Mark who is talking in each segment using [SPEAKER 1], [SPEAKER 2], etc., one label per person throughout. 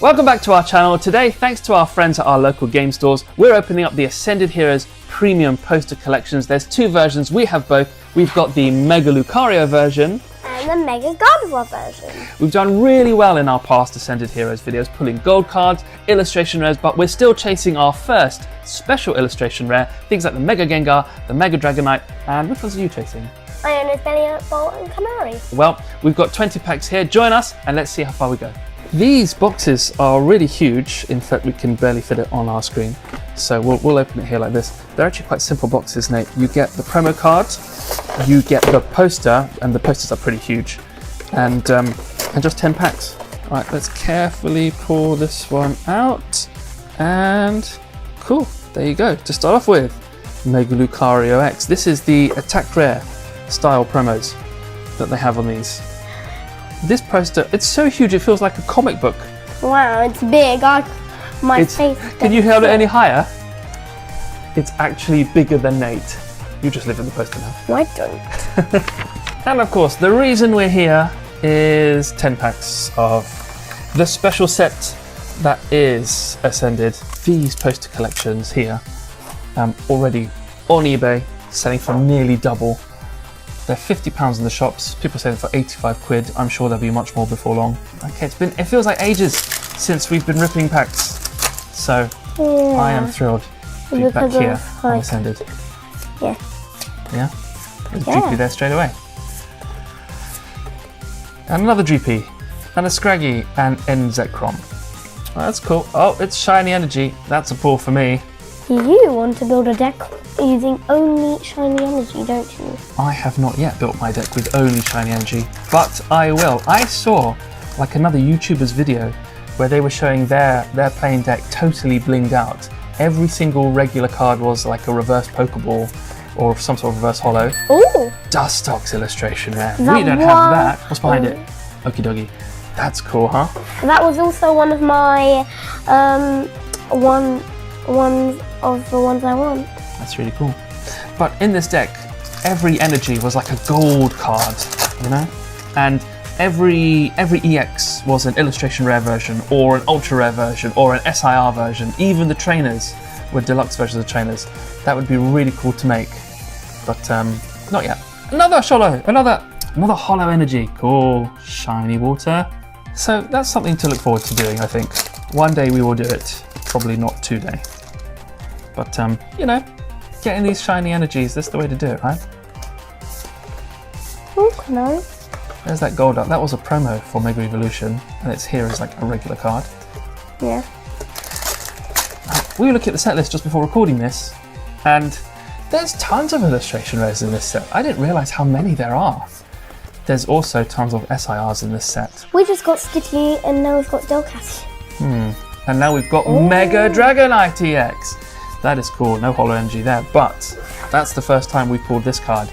[SPEAKER 1] Welcome back to our channel. Today, thanks to our friends at our local game stores, we're opening up the Ascended Heroes premium poster collections. There's two versions, we have both. We've got the Mega Lucario version
[SPEAKER 2] and the Mega Gardevoir version.
[SPEAKER 1] We've done really well in our past Ascended Heroes videos, pulling gold cards, illustration rares, but we're still chasing our first special illustration rare, things like the Mega Gengar, the Mega Dragonite, and which ones are you chasing?
[SPEAKER 2] Iona's Bellyape and Canary.
[SPEAKER 1] Well, we've got 20 packs here. Join us and let's see how far we go. These boxes are really huge. In fact, we can barely fit it on our screen. So we'll open it here like this. They're actually quite simple boxes, Nate. You get the promo cards, you get the poster, and the posters are pretty huge, and just 10 packs. All right, let's carefully pull this one out, and cool, there you go. To start off with, Mega Lucario X. This is the attack rare style promos that they have on these. This poster, it's so huge it feels like a comic book.
[SPEAKER 2] Wow, it's big. My face.
[SPEAKER 1] Can you hold it any higher? It's actually bigger than Nate. You just live in the poster now.
[SPEAKER 2] No, I don't.
[SPEAKER 1] And of course, the reason we're here is 10 packs of the special set that is Ascended. These poster collections here, already on eBay, selling for nearly double. They're £50 in the shops. People say for 85 quid. I'm sure there'll be much more before long. Okay, it feels like ages since we've been ripping packs. So yeah. I am thrilled to be back here on Ascended.
[SPEAKER 2] Yeah.
[SPEAKER 1] Yeah? There's a GP there straight away. And another GP. And a Scraggy and Nzekrom. Oh, that's cool. Oh, it's shiny energy. That's a pull for me.
[SPEAKER 2] You want to build a deck using only shiny energy, don't you?
[SPEAKER 1] I have not yet built my deck with only shiny energy, but I will. I saw like another YouTuber's video where they were showing their playing deck totally blinged out. Every single regular card was like a reverse Pokeball or some sort of reverse holo.
[SPEAKER 2] Ooh!
[SPEAKER 1] Dustox illustration rare. We don't have that. What's behind it? Okie dokie. That's cool, huh?
[SPEAKER 2] That was also one of my one of the ones I want.
[SPEAKER 1] That's really cool. But in this deck, every energy was like a gold card, you know? And every EX was an illustration rare version, or an ultra rare version, or an SIR version. Even the trainers were deluxe versions of trainers. That would be really cool to make, but not yet. Another holo energy. Cool, shiny water. So that's something to look forward to doing, I think. One day we will do it, probably not today. But you know, getting these shiny energies, that's the way to do it, right?
[SPEAKER 2] Oh, no.
[SPEAKER 1] There's that gold up. That was a promo for Mega Evolution, and it's here as like a regular card.
[SPEAKER 2] Yeah.
[SPEAKER 1] We were looking at the set list just before recording this, and there's tons of illustration rares in this set. I didn't realise how many there are. There's also tons of SIRs in this set.
[SPEAKER 2] We just got Skitty, and now we've got Delcatty.
[SPEAKER 1] And now we've got Mega Dragonite EX. That is cool, no holo energy there, but that's the first time we pulled this card.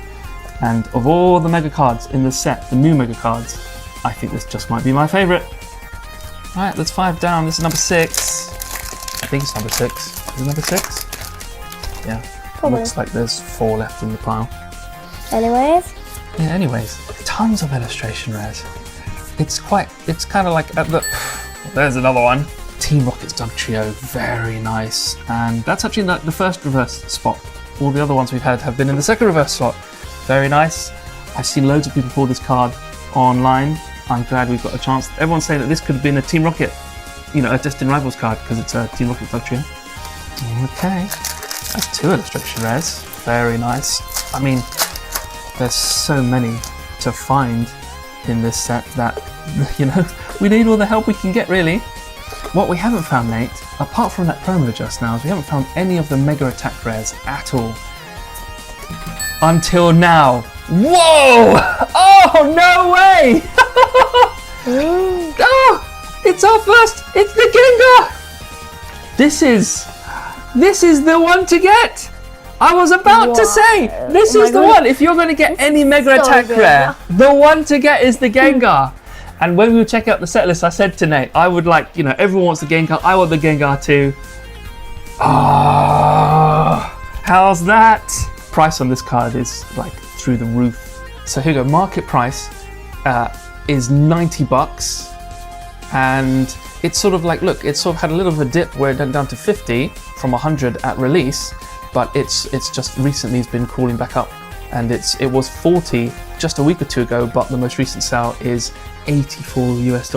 [SPEAKER 1] And of all the Mega cards in the set, the new Mega cards, I think this just might be my favourite. Right, that's 5 down, this is number 6. I think it's number 6. Is it number 6? Yeah,
[SPEAKER 2] Probably.
[SPEAKER 1] Looks like there's 4 left in the pile.
[SPEAKER 2] Anyways.
[SPEAKER 1] Yeah, anyways, tons of illustration rares. It's kind of like at the, there's another one. Team Rocket's Dugtrio, very nice. And that's actually the first reverse spot. All the other ones we've had have been in the second reverse slot. Very nice. I've seen loads of people pull this card online. I'm glad we've got a chance. Everyone's saying that this could have been a Team Rocket, you know, a Destined Rivals card because it's a Team Rocket Dugtrio. Okay, that's 2 illustration rares. Very nice. I mean, there's so many to find in this set that, you know, we need all the help we can get, really. What we haven't found, Nate, apart from that promo just now, is we haven't found any of the Mega Attack rares at all. Until now. Whoa! Oh, no way! Oh, it's our first, it's the Gengar! This is the one to get! I was about to say, this is the one. If you're going to get any Mega Attack rare, the one to get is the Gengar. And when we were checking out the set list, I said to Nate, I would like, you know, everyone wants the Gengar, I want the Gengar too. Ah, how's that? Price on this card is like through the roof. So here we go, market price is $90. And it's sort of like, look, it sort of had a little bit of a dip where it went down to 50 from 100 at release, but it's just recently has been crawling back up, and it was 40 just a week or two ago, but the most recent sale is $84 US.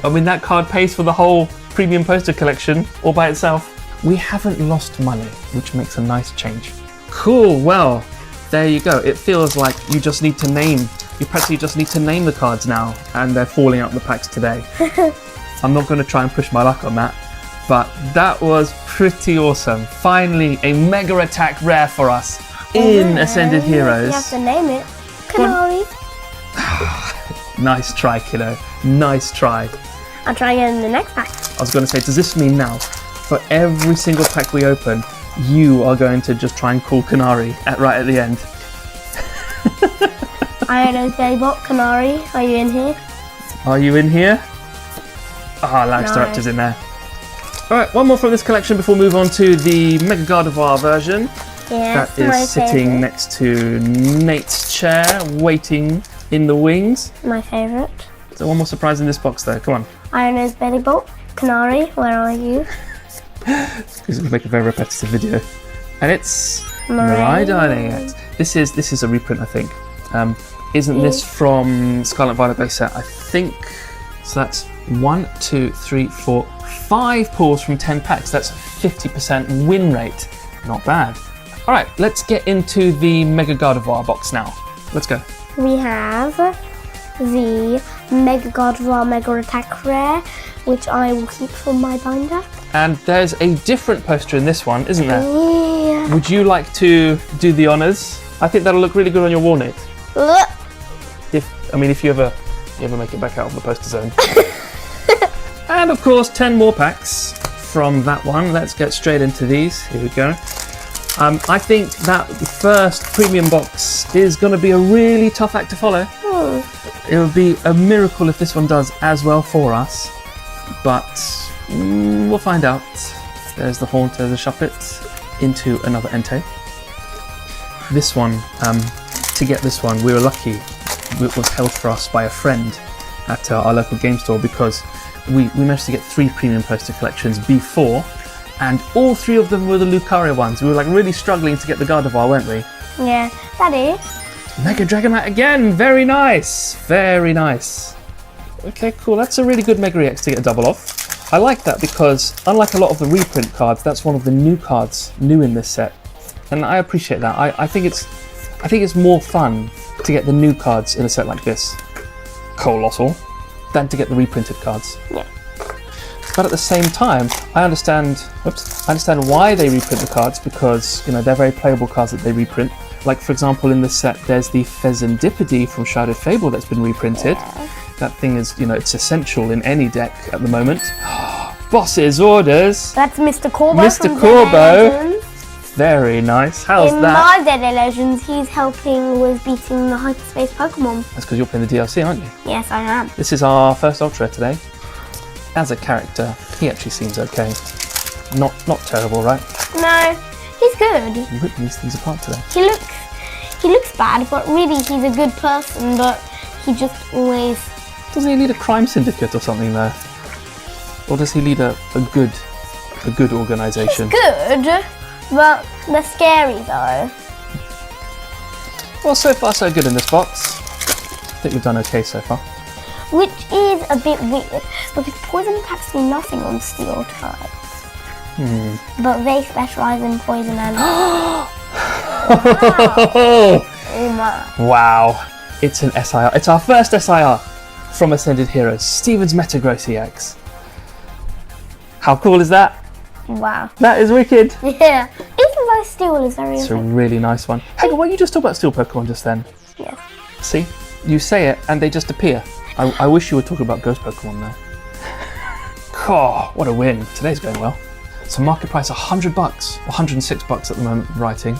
[SPEAKER 1] I mean, that card pays for the whole premium poster collection all by itself. We haven't lost money, which makes a nice change. Cool, well, there you go. It feels like you practically just need to name the cards now, and they're falling out the packs today. I'm not going to try and push my luck on that, but that was pretty awesome. Finally, a Mega Attack rare for us in Ascended Heroes.
[SPEAKER 2] You have to name it. Canary.
[SPEAKER 1] Nice try, kiddo. Nice try.
[SPEAKER 2] I'll try again in the next pack.
[SPEAKER 1] I was going to say, does this mean now, for every single pack we open, you are going to just try and call Canary right at the end?
[SPEAKER 2] Iono's Daybot, Canary, are you in here?
[SPEAKER 1] Are you in here? Ah, Larry's in there. Alright, one more from this collection before we move on to the Mega Gardevoir version.
[SPEAKER 2] Yes,
[SPEAKER 1] that is sitting next to Nate's chair, waiting in the wings.
[SPEAKER 2] My favourite.
[SPEAKER 1] So one more surprise in this box though, come on.
[SPEAKER 2] Iono's Daybot, Canary, where are you?
[SPEAKER 1] Because it's going to make a very repetitive video. And it's Mirai Dining X. This is a reprint, I think. Isn't this from Scarlet Violet base set? I think. So that's 1, 2, 3, 4, 5 pulls from 10 packs. That's 50% win rate. Not bad. All right, let's get into the Mega Gardevoir box now. Let's go.
[SPEAKER 2] We have the Mega Gardevoir Mega Attack rare, which I will keep for my binder.
[SPEAKER 1] And there's a different poster in this one, isn't there?
[SPEAKER 2] Yeah.
[SPEAKER 1] Would you like to do the honors? I think that'll look really good on your wall, Nate. If you ever make it back out of the poster zone. And of course, 10 more packs from that one. Let's get straight into these. Here we go. I think that the first premium box is going to be a really tough act to follow. It would be a miracle if this one does as well for us, but we'll find out. There's the Haunt, there's the Shuppet, into another Entei. This one, to get this one, we were lucky. It was held for us by a friend at our local game store, because we managed to get 3 premium poster collections before, and all 3 of them were the Lucario ones. We were like really struggling to get the Gardevoir, weren't we?
[SPEAKER 2] Yeah, Daddy.
[SPEAKER 1] Mega Dragonite again, very nice, very nice. Okay, cool, that's a really good Mega EX to get a double of. I like that because unlike a lot of the reprint cards, that's one of the new cards, new in this set. And I appreciate that. I think it's more fun to get the new cards in a set like this, Colossal, than to get the reprinted cards.
[SPEAKER 2] Yeah.
[SPEAKER 1] But at the same time, I understand why they reprint the cards, because they're very playable cards that they reprint. Like for example, in this set, there's the Pheasantipede from Shrouded Fable that's been reprinted. Yeah. That thing is, it's essential in any deck at the moment. Boss's Orders.
[SPEAKER 2] That's Mr. Corbo.
[SPEAKER 1] Mr. Corbo. Very nice. How's that?
[SPEAKER 2] In my Dead Legends, he's helping with beating the Hyperspace Pokemon.
[SPEAKER 1] That's because you're playing the DLC, aren't you?
[SPEAKER 2] Yes, I am.
[SPEAKER 1] This is our first Ultra today. As a character, he actually seems okay. Not terrible, right?
[SPEAKER 2] No, he's good.
[SPEAKER 1] You ripped these things apart today.
[SPEAKER 2] He looks bad, but really he's a good person, but he just always...
[SPEAKER 1] Doesn't he lead a crime syndicate or something though? Or does he lead a good organisation?
[SPEAKER 2] He's good, but they're scary though.
[SPEAKER 1] Well, so far so good in this box. I think we've done okay so far.
[SPEAKER 2] Which is a bit weird, because poison attacks do nothing on steel types. But they specialise in poison and... Oh my.
[SPEAKER 1] Wow. It's an SIR. It's our first SIR from Ascended Heroes. Steven's Metagross EX. How cool is that?
[SPEAKER 2] Wow.
[SPEAKER 1] That is wicked.
[SPEAKER 2] Yeah. Even though steel is very...
[SPEAKER 1] It's a really nice one. Hang on, why did you just talk about steel Pokemon just then?
[SPEAKER 2] Yes.
[SPEAKER 1] See? You say it and they just appear. I wish you were talking about ghost Pokemon though. Oh, what a win. Today's going well. So market price $100, $106 at the moment writing.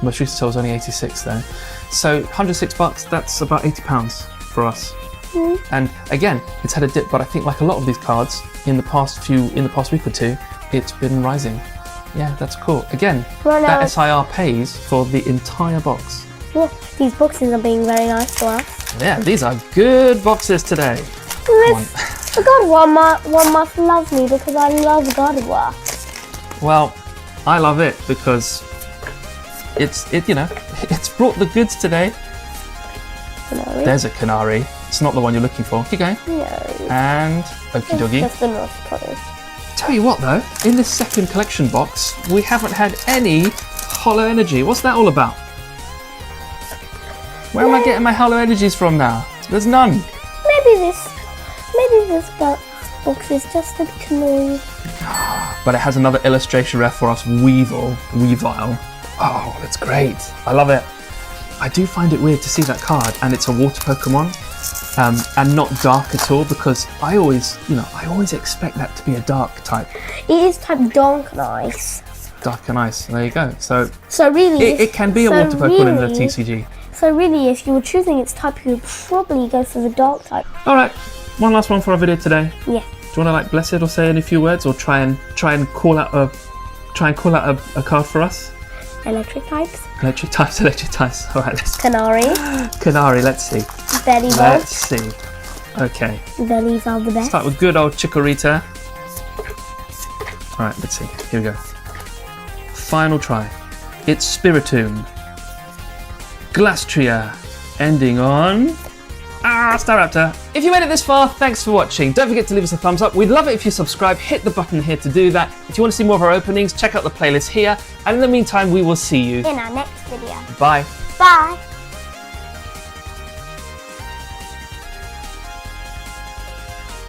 [SPEAKER 1] Most recent sale was only 86 though. So $106, that's about £80 for us. And again, it's had a dip, but I think like a lot of these cards in the past week or two, it's been rising. Yeah, that's cool. Again, that SIR pays for the entire box.
[SPEAKER 2] Yeah, these boxes are being very nice to us.
[SPEAKER 1] Yeah, these are good boxes today.
[SPEAKER 2] The Gardevoir must love me because I love Gardevoir.
[SPEAKER 1] Well, I love it because it's brought the goods today.
[SPEAKER 2] Canary.
[SPEAKER 1] There's a Canary. It's not the one you're looking for. Keep going.
[SPEAKER 2] No.
[SPEAKER 1] And okie dokie.
[SPEAKER 2] Just the North Pole.
[SPEAKER 1] Tell you what though, in this second collection box, we haven't had any Holo Energy. What's that all about? Where am I getting my Holo Energies from now? There's none.
[SPEAKER 2] Maybe this box is just a bit annoying.
[SPEAKER 1] But it has another illustration ref for us, Weavile. Oh, that's great. I love it. I do find it weird to see that card, and it's a water Pokemon, and not dark at all, because I always expect that to be a dark type.
[SPEAKER 2] It is type Dark and Ice.
[SPEAKER 1] Dark and Ice. There you go. So
[SPEAKER 2] really,
[SPEAKER 1] it can be a water Pokemon in the TCG.
[SPEAKER 2] So really, if you were choosing its type, you would probably go for the Dark type.
[SPEAKER 1] All right, one last one for our video today.
[SPEAKER 2] Yeah.
[SPEAKER 1] Do you want to bless it or say any few words, or try and call out a card for us?
[SPEAKER 2] Electric types.
[SPEAKER 1] Electric types. All right, let's.
[SPEAKER 2] Canary.
[SPEAKER 1] Let's see.
[SPEAKER 2] Belly.
[SPEAKER 1] Let's see. Okay.
[SPEAKER 2] Bellies are the best.
[SPEAKER 1] Start with good old Chikorita. All right, let's see. Here we go. Final try. It's Spiritomb. Glastria. Ending on Staraptor. If you made it this far, thanks for watching. Don't forget to leave us a thumbs up. We'd love it if you subscribe. Hit the button here to do that. If you want to see more of our openings, check out the playlist here. And in the meantime, we will see you
[SPEAKER 2] in our next video.
[SPEAKER 1] Bye.
[SPEAKER 2] Bye.